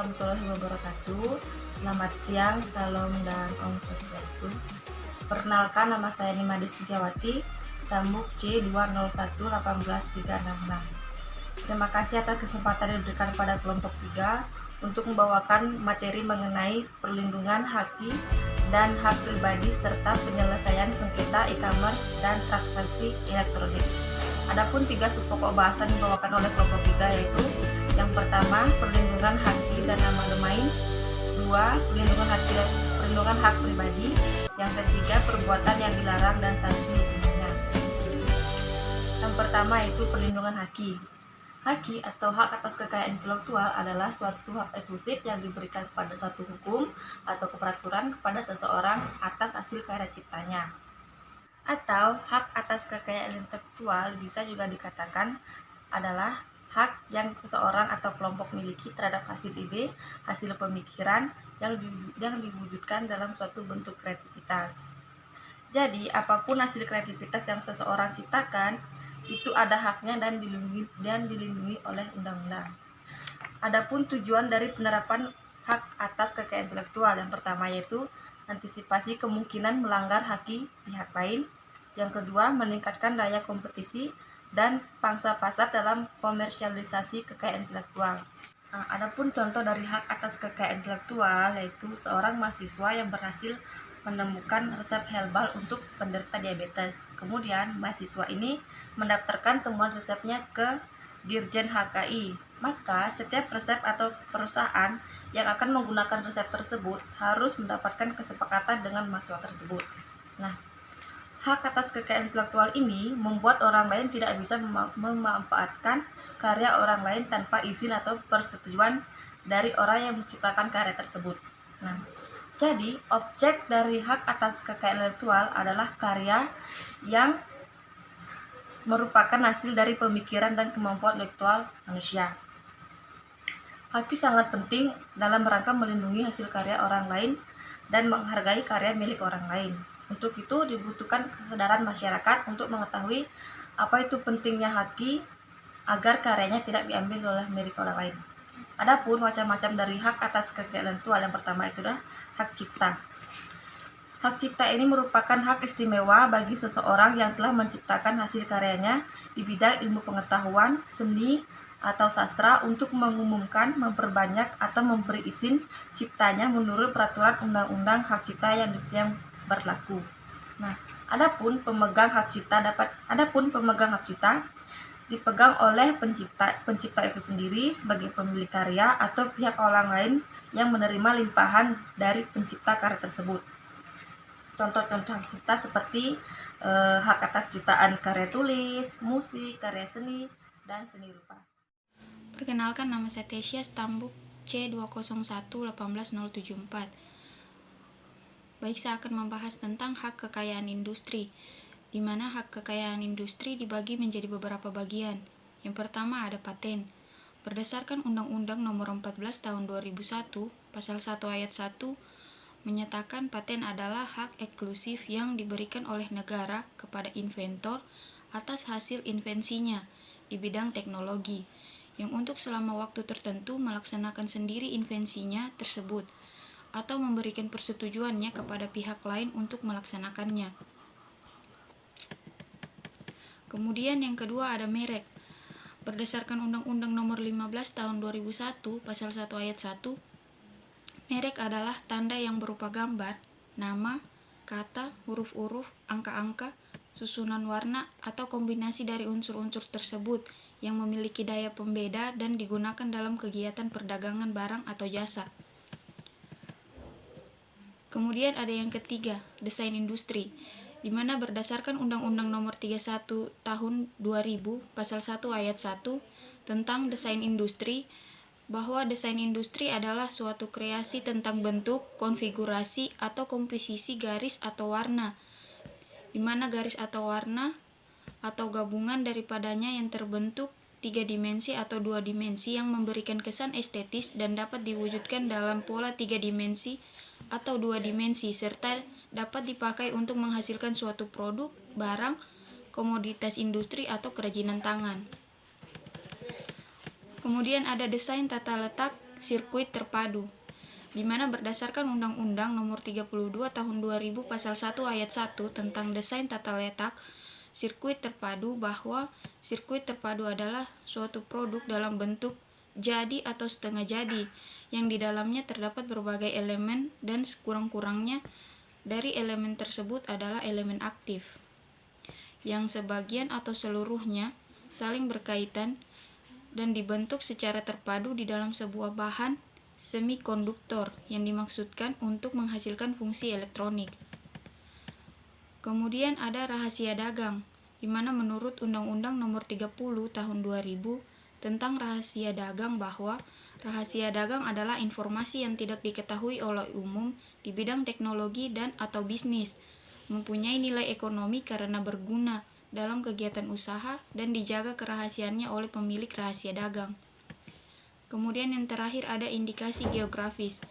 warahmatullahi wabarakatuh. Selamat siang, salam dan om swastiastu. Perkenalkan, nama saya Nimadi Sintiawati, stambuk C20118366. Terima kasih atas kesempatan yang diberikan pada kelompok 3 untuk membawakan materi mengenai perlindungan haki dan hak pribadi serta penyelesaian sengketa e-commerce dan transaksi elektronik. Adapun 3 subpokok bahasan dibawakan oleh kelompok 3 yaitu yang pertama, perlindungan haki dan nama domain. 2. Perlindungan hak pribadi. Yang ketiga, perbuatan yang dilarang dan sanksi hukumnya. Yang pertama yaitu perlindungan haki. Haki atau hak atas kekayaan intelektual adalah suatu hak eksklusif yang diberikan kepada suatu hukum atau peraturan kepada seseorang atas hasil karya ciptanya. Atau hak atas kekayaan intelektual bisa juga dikatakan adalah hak yang seseorang atau kelompok miliki terhadap hasil ide, hasil pemikiran yang diwujudkan dalam suatu bentuk kreativitas. Jadi, apapun hasil kreativitas yang seseorang ciptakan, itu ada haknya dan dilindungi oleh undang-undang. Adapun tujuan dari penerapan hak atas kekayaan intelektual yang pertama yaitu antisipasi kemungkinan melanggar haki pihak lain. Yang kedua, meningkatkan daya kompetisi dan pangsa pasar dalam komersialisasi kekayaan intelektual. Adapun contoh dari hak atas kekayaan intelektual yaitu seorang mahasiswa yang berhasil menemukan resep herbal untuk penderita diabetes. Kemudian mahasiswa ini mendaftarkan temuan resepnya ke Dirjen HKI. Maka setiap resep atau perusahaan yang akan menggunakan resep tersebut harus mendapatkan kesepakatan dengan mahasiswa tersebut. Nah, hak atas kekayaan intelektual ini membuat orang lain tidak bisa memanfaatkan karya orang lain tanpa izin atau persetujuan dari orang yang menciptakan karya tersebut. Nah, jadi objek dari hak atas kekayaan intelektual adalah karya yang merupakan hasil dari pemikiran dan kemampuan intelektual manusia. Haki sangat penting dalam rangka melindungi hasil karya orang lain dan menghargai karya milik orang lain. Untuk itu dibutuhkan kesadaran masyarakat untuk mengetahui apa itu pentingnya haki agar karyanya tidak diambil oleh milik orang lain. Adapun macam-macam dari hak atas kekayaan intelektual yang pertama itu adalah hak cipta. Hak cipta ini merupakan hak istimewa bagi seseorang yang telah menciptakan hasil karyanya di bidang ilmu pengetahuan, seni, atau sastra untuk mengumumkan, memperbanyak, atau memberi izin ciptanya menurut peraturan undang-undang hak cipta yang berlaku. Nah, adapun pemegang hak cipta dipegang oleh pencipta itu sendiri sebagai pemilik karya atau pihak orang lain yang menerima limpahan dari pencipta karya tersebut. Contoh-contoh hak cipta seperti hak atas ciptaan karya tulis, musik, karya seni, dan seni rupa. Perkenalkan, nama saya Tesya, stambuk C20118074. Baik, saya akan membahas tentang hak kekayaan industri, di mana hak kekayaan industri dibagi menjadi beberapa bagian. Yang pertama ada paten. Berdasarkan Undang-Undang Nomor 14 Tahun 2001, Pasal 1 Ayat 1, menyatakan paten adalah hak eksklusif yang diberikan oleh negara kepada inventor atas hasil invensinya di bidang teknologi, yang untuk selama waktu tertentu melaksanakan sendiri invensinya tersebut, atau memberikan persetujuannya kepada pihak lain untuk melaksanakannya. Kemudian yang kedua ada merek. Berdasarkan Undang-Undang Nomor 15 Tahun 2001, Pasal 1 Ayat 1, merek adalah tanda yang berupa gambar, nama, kata, huruf-huruf, angka-angka, susunan warna, atau kombinasi dari unsur-unsur tersebut yang memiliki daya pembeda dan digunakan dalam kegiatan perdagangan barang atau jasa. Kemudian ada yang ketiga, desain industri, di mana berdasarkan Undang-Undang Nomor 31 Tahun 2000, Pasal 1 Ayat 1, tentang desain industri, bahwa desain industri adalah suatu kreasi tentang bentuk, konfigurasi, atau komposisi garis atau warna, di mana garis atau warna atau gabungan daripadanya yang terbentuk 3 dimensi atau 2 dimensi yang memberikan kesan estetis dan dapat diwujudkan dalam pola 3 dimensi atau 2 dimensi, serta dapat dipakai untuk menghasilkan suatu produk, barang, komoditas industri atau kerajinan tangan. Kemudian ada desain tata letak, sirkuit terpadu, di mana berdasarkan Undang-Undang Nomor 32 Tahun 2000 Pasal 1 Ayat 1 tentang desain tata letak sirkuit terpadu, bahwa sirkuit terpadu adalah suatu produk dalam bentuk jadi atau setengah jadi yang di dalamnya terdapat berbagai elemen dan sekurang-kurangnya dari elemen tersebut adalah elemen aktif yang sebagian atau seluruhnya saling berkaitan dan dibentuk secara terpadu di dalam sebuah bahan semikonduktor yang dimaksudkan untuk menghasilkan fungsi elektronik. Kemudian ada rahasia dagang, di mana menurut Undang-Undang Nomor 30 Tahun 2000 tentang rahasia dagang, bahwa rahasia dagang adalah informasi yang tidak diketahui oleh umum di bidang teknologi dan atau bisnis, mempunyai nilai ekonomi karena berguna dalam kegiatan usaha dan dijaga kerahasiaannya oleh pemilik rahasia dagang. Kemudian yang terakhir ada indikasi geografis,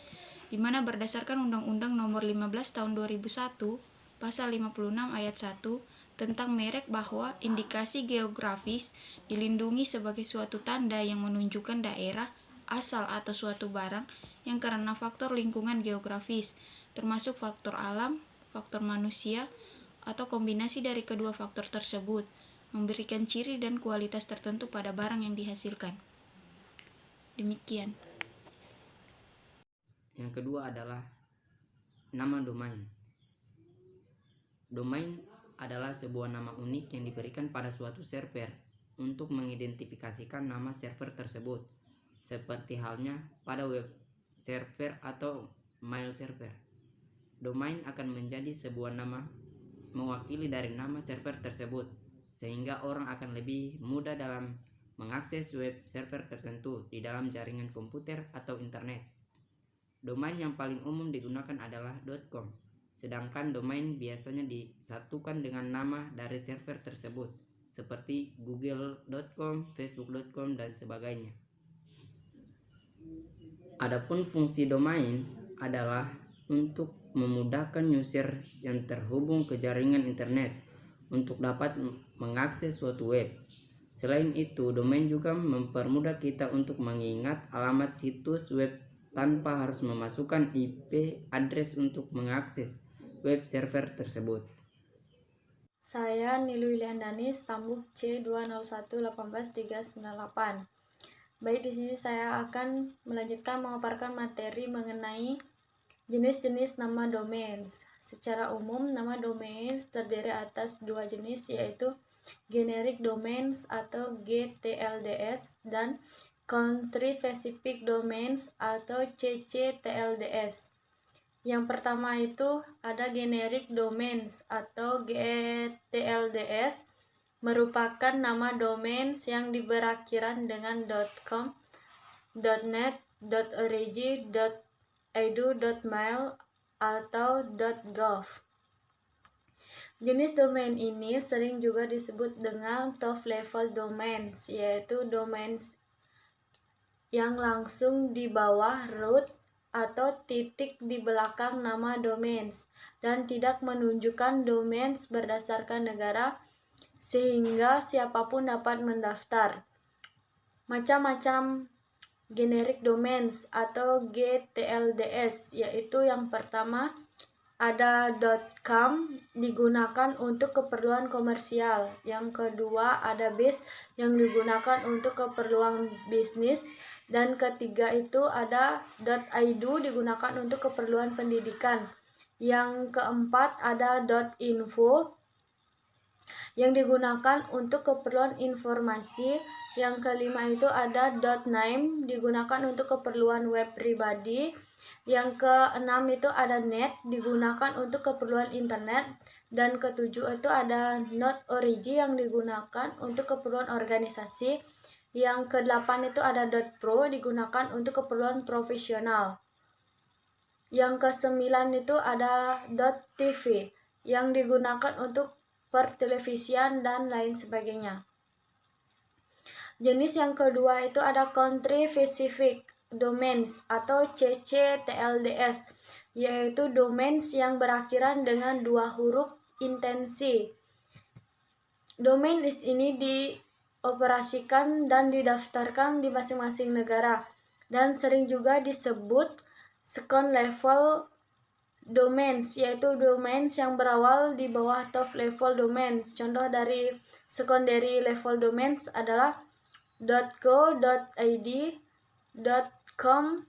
di mana berdasarkan Undang-Undang Nomor 15 Tahun 2001 Pasal 56 Ayat 1 tentang merek, bahwa indikasi geografis dilindungi sebagai suatu tanda yang menunjukkan daerah asal atau suatu barang yang karena faktor lingkungan geografis, termasuk faktor alam, faktor manusia, atau kombinasi dari kedua faktor tersebut, memberikan ciri dan kualitas tertentu pada barang yang dihasilkan. Demikian. Yang kedua adalah nama domain. Domain adalah sebuah nama unik yang diberikan pada suatu server untuk mengidentifikasikan nama server tersebut, seperti halnya pada web server atau mail server. Domain akan menjadi sebuah nama mewakili dari nama server tersebut, sehingga orang akan lebih mudah dalam mengakses web server tertentu di dalam jaringan komputer atau internet. Domain yang paling umum digunakan adalah .com, sedangkan domain biasanya disatukan dengan nama dari server tersebut, seperti google.com, facebook.com, dan sebagainya. Adapun fungsi domain adalah untuk memudahkan user yang terhubung ke jaringan internet untuk dapat mengakses suatu web. Selain itu, domain juga mempermudah kita untuk mengingat alamat situs web tanpa harus memasukkan IP address untuk mengakses web server tersebut. Saya Nilu Iliandani, Stambuk C20111838. Baik, di sini saya akan melanjutkan memaparkan materi mengenai jenis-jenis nama domain. Secara umum, nama domain terdiri atas dua jenis, yaitu generic domains atau GTLDS dan country specific domains atau CCTLDS. Yang pertama itu ada generic domains atau GTLDS, merupakan nama domain yang berakhiran dengan .com, .net, .org, .edu, .mail, atau .gov. Jenis domain ini sering juga disebut dengan top level domains, yaitu domains yang langsung di bawah root atau titik di belakang nama domains dan tidak menunjukkan domains berdasarkan negara, sehingga siapapun dapat mendaftar. Macam-macam generic domains atau GTLDS, yaitu yang pertama ada .com, digunakan untuk keperluan komersial. Yang kedua ada base, yang digunakan untuk keperluan bisnis. Dan ketiga itu ada .edu, digunakan untuk keperluan pendidikan. Yang keempat ada .info, yang digunakan untuk keperluan informasi. Yang kelima itu ada .name, digunakan untuk keperluan web pribadi. Yang keenam itu ada net, digunakan untuk keperluan internet. Dan ketujuh itu ada .org, yang digunakan untuk keperluan organisasi. Yang ke-8 itu ada .pro, digunakan untuk keperluan profesional. Yang ke-9 itu ada .tv, yang digunakan untuk pertelevisian dan lain sebagainya. Jenis yang kedua itu ada country specific domains atau CCTLDS, yaitu domains yang berakhiran dengan dua huruf intensi. Domain list ini dioperasikan dan didaftarkan di masing-masing negara. dan sering juga disebut second level domains, yaitu domains yang berawal di bawah top level domains. Contoh dari secondary level domains adalah .co.id, .com,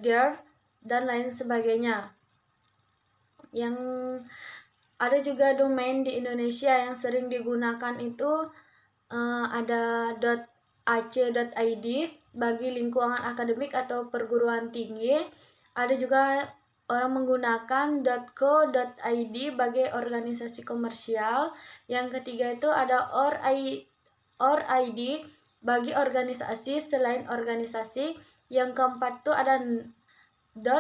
.ger, dan lain sebagainya. Yang ada juga domain di Indonesia yang sering digunakan itu ada .ac.id bagi lingkungan akademik atau perguruan tinggi. Ada juga orang menggunakan .co.id bagi organisasi komersial. Yang ketiga itu ada .or.id bagi organisasi selain organisasi. Yang keempat itu ada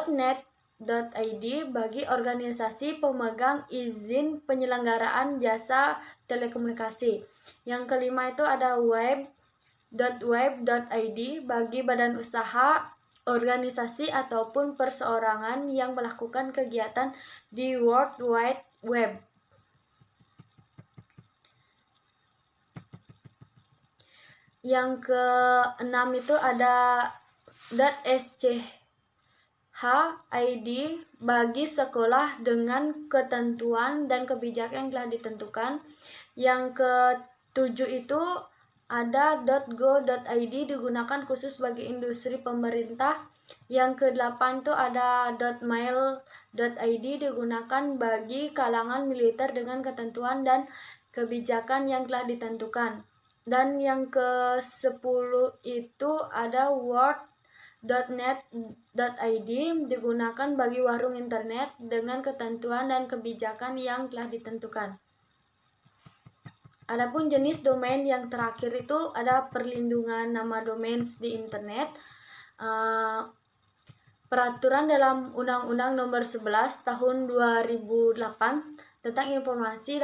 .net.id bagi organisasi pemegang izin penyelenggaraan jasa telekomunikasi. Yang kelima itu ada web.id bagi badan usaha, organisasi ataupun perseorangan yang melakukan kegiatan di World Wide Web. Yang keenam itu ada .schid bagi sekolah dengan ketentuan dan kebijakan yang telah ditentukan. Yang ketujuh itu ada .go.id digunakan khusus bagi industri pemerintah. Yang kedelapan itu ada .mail.id digunakan bagi kalangan militer dengan ketentuan dan kebijakan yang telah ditentukan. Dan yang ke-10 itu ada word.net.id digunakan bagi warung internet dengan ketentuan dan kebijakan yang telah ditentukan. Adapun jenis domain yang terakhir itu ada perlindungan nama domain di internet. Peraturan dalam Undang-Undang Nomor 11 Tahun 2008 tentang informasi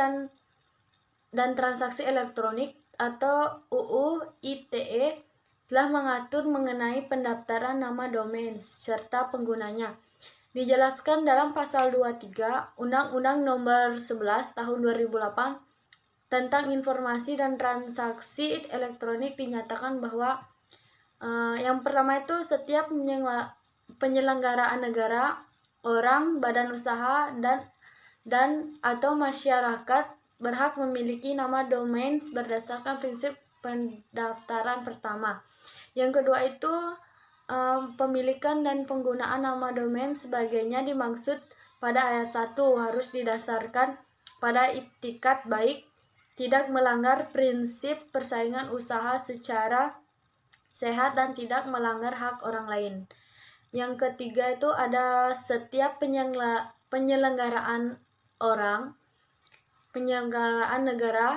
dan transaksi elektronik atau UU ITE telah mengatur mengenai pendaftaran nama domain serta penggunanya. Dijelaskan dalam pasal 23 Undang-Undang Nomor 11 Tahun 2008 tentang informasi dan transaksi elektronik dinyatakan bahwa yang pertama itu setiap penyelenggaraan negara, orang, badan usaha, dan atau masyarakat berhak memiliki nama domain berdasarkan prinsip pendaftaran pertama. Yang kedua itu pemilikan dan penggunaan nama domain sebagainya dimaksud pada ayat 1 harus didasarkan pada itikat baik, tidak melanggar prinsip persaingan usaha secara sehat dan tidak melanggar hak orang lain. Yang ketiga itu ada setiap penyelenggaraan negara,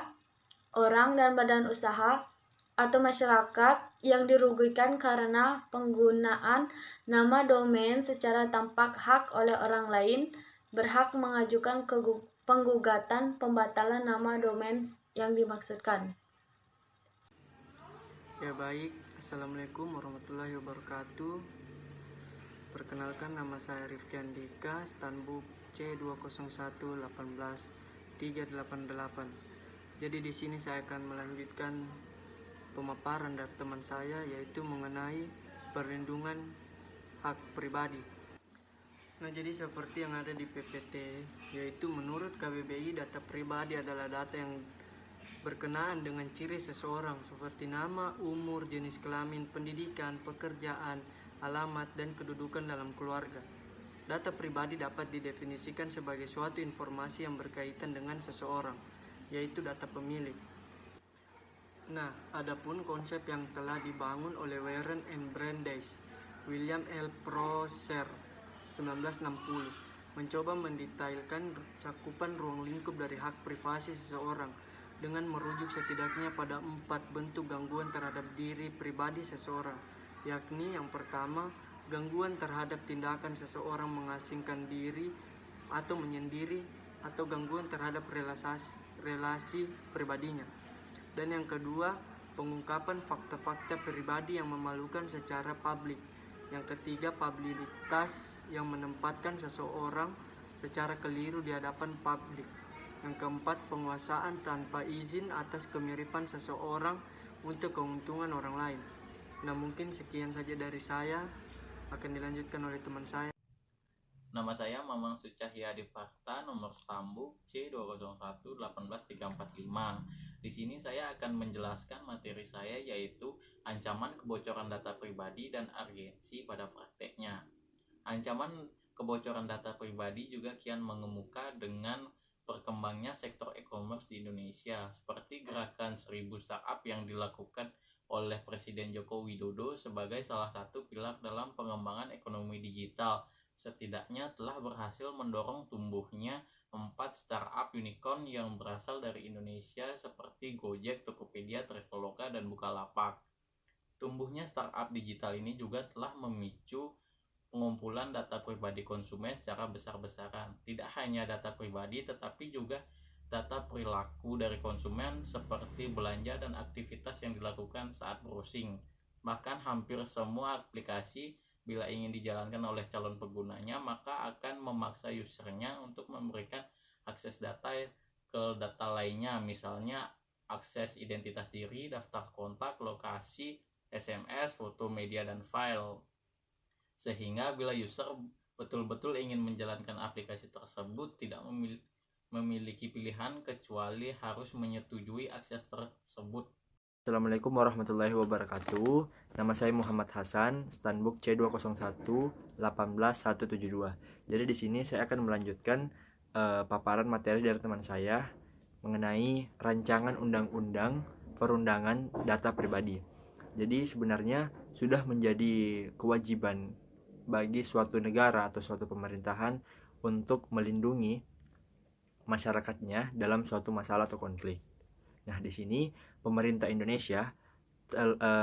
orang dan badan usaha atau masyarakat yang dirugikan karena penggunaan nama domain secara tanpa hak oleh orang lain berhak mengajukan penggugatan pembatalan nama domain yang dimaksudkan. Ya baik, Assalamualaikum warahmatullahi wabarakatuh. Perkenalkan, nama saya Rifki Andika, Stanbuk C201818388. Jadi di sini saya akan melanjutkan pemaparan dari teman saya, yaitu mengenai perlindungan hak pribadi. Nah, jadi seperti yang ada di PPT, yaitu menurut KBBI data pribadi adalah data yang berkenaan dengan ciri seseorang seperti nama, umur, jenis kelamin, pendidikan, pekerjaan, alamat, dan kedudukan dalam keluarga. Data pribadi dapat didefinisikan sebagai suatu informasi yang berkaitan dengan seseorang, yaitu data pemilik. Nah, adapun konsep yang telah dibangun oleh Warren and Brandeis, William L. Prosser 1960 mencoba mendetailkan cakupan ruang lingkup dari hak privasi seseorang dengan merujuk setidaknya pada 4 bentuk gangguan terhadap diri pribadi seseorang, yakni yang pertama, gangguan terhadap tindakan seseorang mengasingkan diri atau menyendiri, atau gangguan terhadap relasi pribadinya. Dan yang kedua, pengungkapan fakta-fakta pribadi yang memalukan secara publik. Yang ketiga, publisitas yang menempatkan seseorang secara keliru di hadapan publik. Yang keempat, penguasaan tanpa izin atas kemiripan seseorang untuk keuntungan orang lain. Nah, mungkin sekian saja dari saya, akan dilanjutkan oleh teman saya. Nama saya Mamang Sucahya Diparta, nomor stambuk C201-18345. Di sini saya akan menjelaskan materi saya, yaitu ancaman kebocoran data pribadi dan urgensi pada prakteknya. Ancaman kebocoran data pribadi juga kian mengemuka dengan perkembangnya sektor e-commerce di Indonesia, seperti gerakan 1000 startup yang dilakukan oleh Presiden Joko Widodo sebagai salah satu pilar dalam pengembangan ekonomi digital. Setidaknya telah berhasil mendorong tumbuhnya 4 startup unicorn yang berasal dari Indonesia seperti Gojek, Tokopedia, Traveloka, dan Bukalapak. Tumbuhnya startup digital ini juga telah memicu pengumpulan data pribadi konsumen secara besar-besaran. Tidak hanya data pribadi tetapi juga data perilaku dari konsumen seperti belanja dan aktivitas yang dilakukan saat browsing. Bahkan hampir semua aplikasi bila ingin dijalankan oleh calon penggunanya, maka akan memaksa usernya untuk memberikan akses data ke data lainnya, misalnya akses identitas diri, daftar kontak, lokasi, SMS, foto, media, dan file. Sehingga bila user betul-betul ingin menjalankan aplikasi tersebut, tidak memiliki pilihan kecuali harus menyetujui akses tersebut. Assalamualaikum warahmatullahi wabarakatuh. Nama saya Muhammad Hasan, Stanbook C201-18172. Jadi di sini saya akan melanjutkan paparan materi dari teman saya mengenai rancangan undang-undang perundangan data pribadi. Jadi sebenarnya sudah menjadi kewajiban bagi suatu negara atau suatu pemerintahan untuk melindungi masyarakatnya dalam suatu masalah atau konflik. Nah, di sini pemerintah Indonesia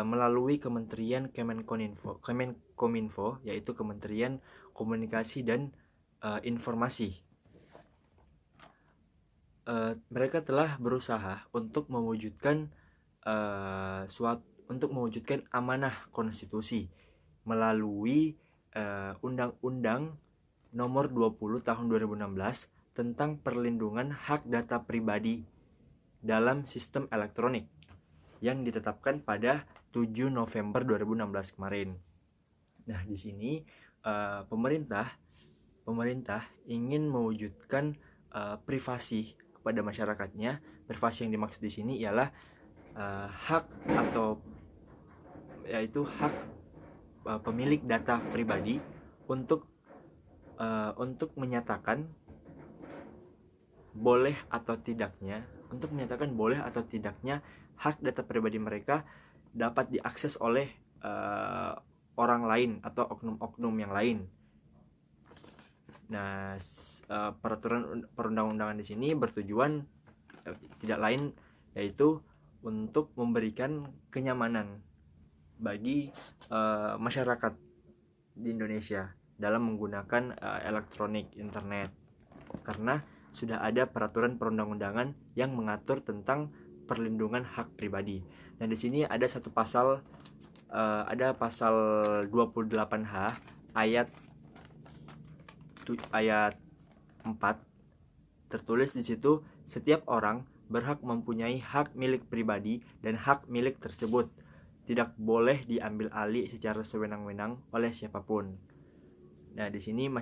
melalui Kementerian Kemenkominfo, yaitu Kementerian Komunikasi dan Informasi. Mereka telah berusaha untuk mewujudkan amanah konstitusi melalui Undang-Undang Nomor 20 Tahun 2016 tentang perlindungan hak data pribadi dalam sistem elektronik yang ditetapkan pada 7 November 2016 kemarin. Nah, di sini pemerintah ingin mewujudkan privasi kepada masyarakatnya. Privasi yang dimaksud di sini ialah hak pemilik data pribadi untuk menyatakan boleh atau tidaknya hak data pribadi mereka dapat diakses oleh orang lain atau oknum-oknum yang lain. Nah, peraturan perundang-undangan di sini bertujuan tidak lain yaitu untuk memberikan kenyamanan bagi masyarakat di Indonesia dalam menggunakan elektronik internet, karena sudah ada peraturan perundang-undangan yang mengatur tentang perlindungan hak pribadi. Dan di sini ada satu pasal, ada pasal 28H ayat 4, tertulis di situ, setiap orang berhak mempunyai hak milik pribadi dan hak milik tersebut tidak boleh diambil alih secara sewenang-wenang oleh siapapun. Nah, di sini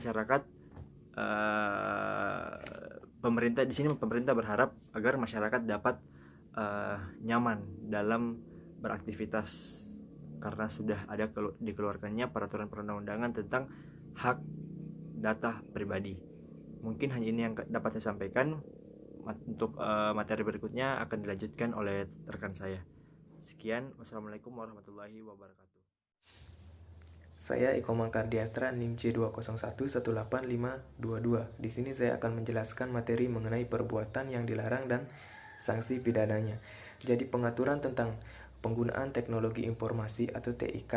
pemerintah berharap agar masyarakat dapat nyaman dalam beraktivitas karena sudah ada dikeluarkannya peraturan perundang-undangan tentang hak data pribadi. Mungkin hanya ini yang dapat saya sampaikan. Untuk materi berikutnya akan dilanjutkan oleh rekan saya. Sekian, wassalamualaikum warahmatullahi wabarakatuh. Saya Eko Mangkardiastra, NIM C201-18522. Di sini saya akan menjelaskan materi mengenai perbuatan yang dilarang dan sanksi pidananya. Jadi pengaturan tentang penggunaan teknologi informasi atau TIK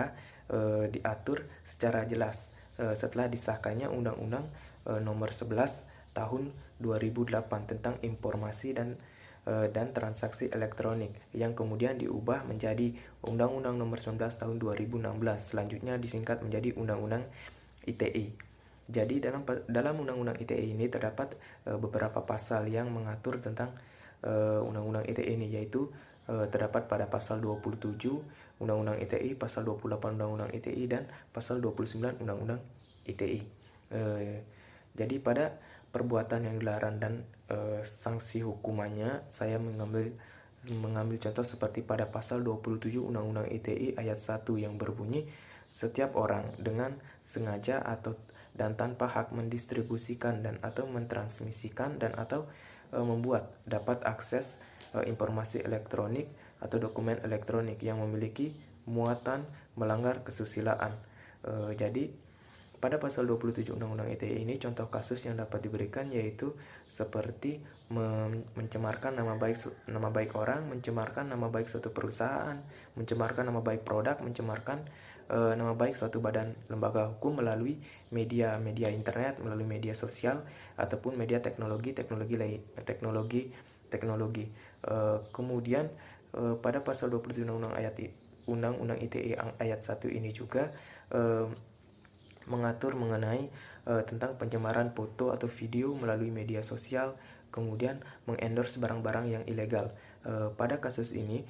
diatur secara jelas setelah disahkannya Undang-Undang Nomor 11 Tahun 2008 tentang informasi dan transaksi elektronik yang kemudian diubah menjadi Undang-Undang Nomor 19 Tahun 2016, selanjutnya disingkat menjadi Undang-Undang ITE. Jadi dalam Undang-Undang ITE ini terdapat beberapa pasal yang mengatur tentang Undang-Undang ITE ini, yaitu terdapat pada pasal 27 Undang-Undang ITE, pasal 28 Undang-Undang ITE, dan pasal 29 Undang-Undang ITE. Jadi pada perbuatan yang dilarang dan sanksi hukumannya, saya mengambil contoh seperti pada pasal 27 Undang-Undang ITE ayat 1 yang berbunyi, setiap orang dengan sengaja dan tanpa hak mendistribusikan dan atau mentransmisikan dan atau membuat dapat akses informasi elektronik atau dokumen elektronik yang memiliki muatan melanggar kesusilaan. Jadi pada pasal 27 Undang-Undang ITE ini contoh kasus yang dapat diberikan yaitu seperti mencemarkan nama baik orang, mencemarkan nama baik suatu perusahaan, mencemarkan nama baik produk, mencemarkan nama baik suatu badan lembaga hukum melalui media internet, melalui media sosial ataupun media teknologi. Kemudian pada pasal 27 Undang-Undang ITE ayat 1 ini juga mengatur mengenai tentang pencemaran foto atau video melalui media sosial, kemudian mengendorse barang-barang yang ilegal. Pada kasus ini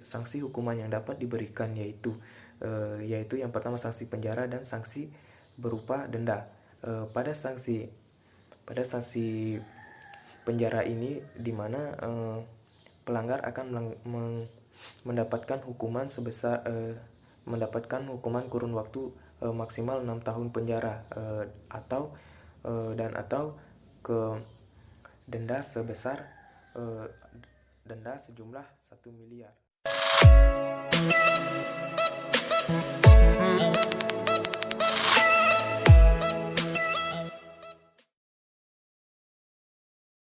sanksi hukuman yang dapat diberikan yaitu yang pertama sanksi penjara dan sanksi berupa denda. Pada sanksi penjara ini di mana pelanggar akan mendapatkan hukuman kurun waktu maksimal 6 tahun penjara atau denda sejumlah 1 miliar.